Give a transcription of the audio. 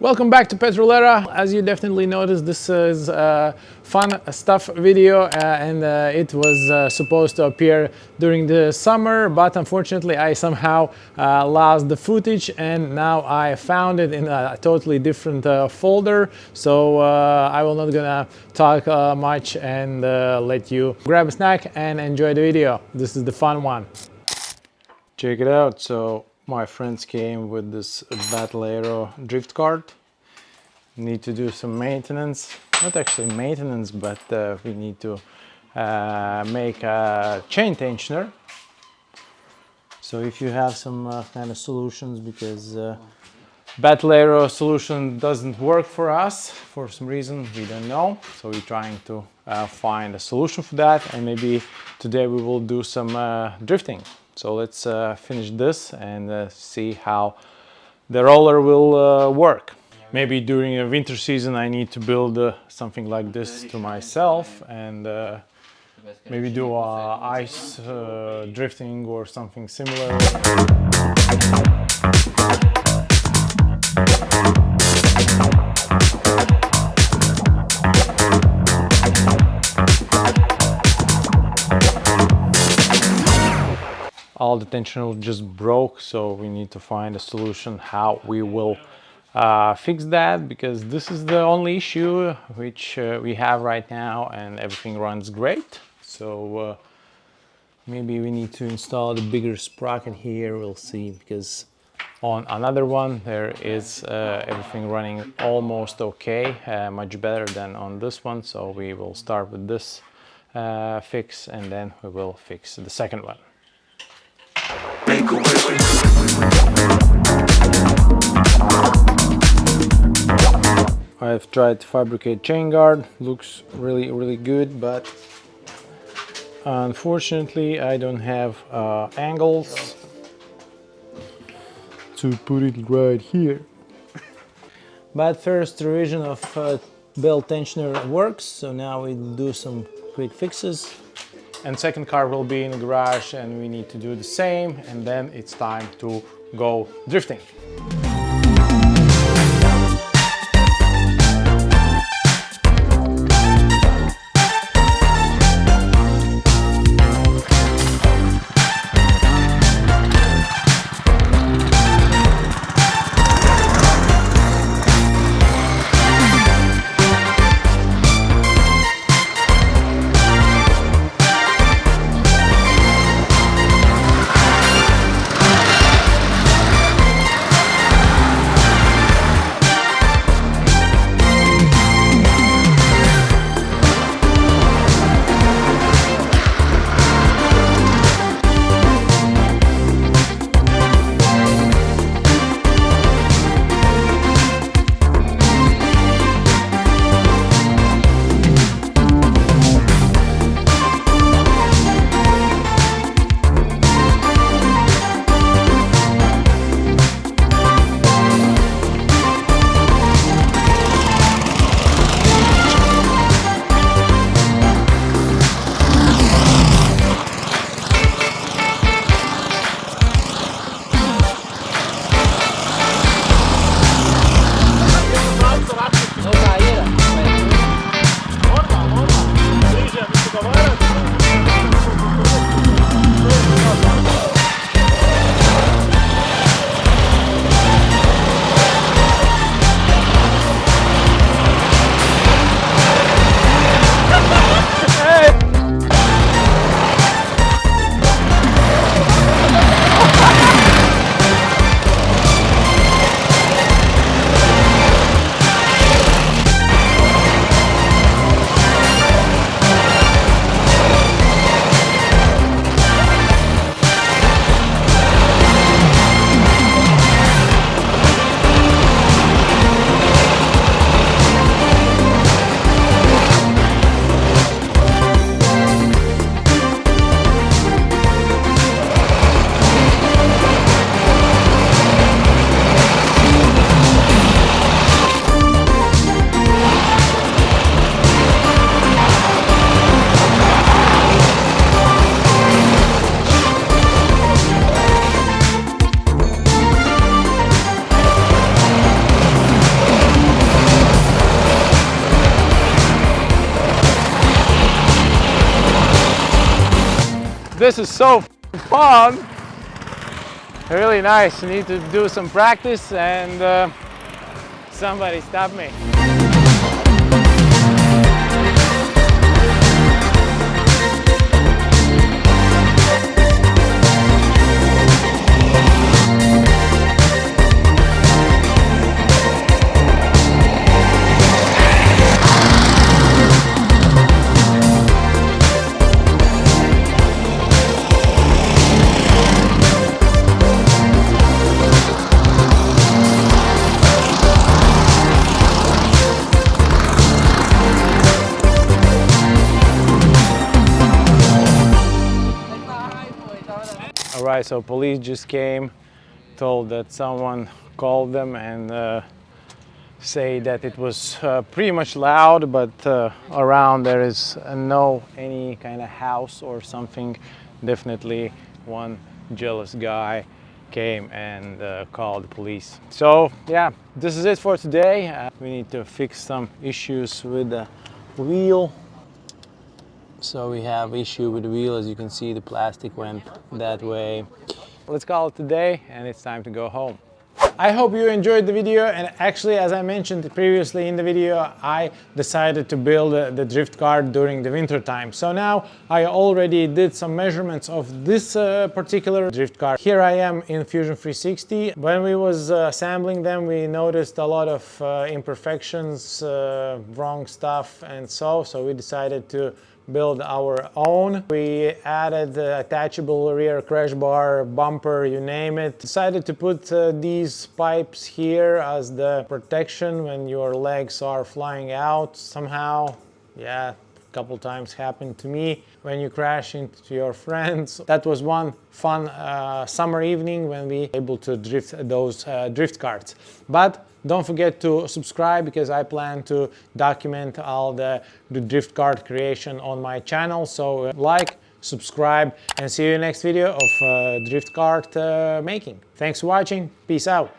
Welcome back to Petrolera. As you definitely noticed, this is a fun stuff video and it was supposed to appear during the summer, but unfortunately I somehow lost the footage and now I found it in a totally different folder. So I will not gonna talk much and let you grab a snack and enjoy the video. This is the fun one. Check it out. So my friends came with this battle aero drift kart. Need to do some maintenance, not actually maintenance, but we need to make a chain tensioner. So if you have some kind of solutions, because battle aero solution doesn't work for us for some reason, we don't know, so we're trying to find a solution for that, and maybe today we will do some drifting. So let's finish this and see how the roller will work. Maybe during a winter season I need to build something like this to myself and maybe do ice drifting or something similar. All the tensioner just broke, so we need to find a solution how we will fix that, because this is the only issue which we have right now and everything runs great. So maybe we need to install the bigger sprocket here, we'll see, because on another one there is everything running almost okay, much better than on this one. So we will start with this fix and then we will fix the second one. I've tried to fabricate chain guard, looks really good, but unfortunately I don't have angles to put it right here. But first revision of belt tensioner works, so now we'll do some quick fixes. And second car will be in the garage and we need to do the same, and then it's time to go drifting. This is so fun. Really nice. I need to do some practice and somebody stop me. Alright, so police just came, told that someone called them and say that it was pretty much loud, but around there is no any kind of house or something. Definitely one jealous guy came and called the police. So yeah, this is it for today. We need to fix some issues with the wheel. So we have issue with the wheel. As you can see, the plastic went that way. Let's call it today and it's time to go home. I hope you enjoyed the video, and actually, as I mentioned previously in the video, I decided to build the drift kart during the winter time. So now I already did some measurements of this particular drift kart. Here I am in Fusion 360. When we was assembling them, we noticed a lot of imperfections, wrong stuff, and so we decided to build our own. We added attachable rear crash bar, bumper, you name it. Decided to put these pipes here as the protection when your legs are flying out somehow. Yeah, a couple times happened to me when you crash into your friends. That was one fun summer evening when we were able to drift those drift karts. But don't forget to subscribe, because I plan to document all the drift kart creation on my channel. So like, subscribe, and see you in the next video of drift kart making. Thanks for watching. Peace out.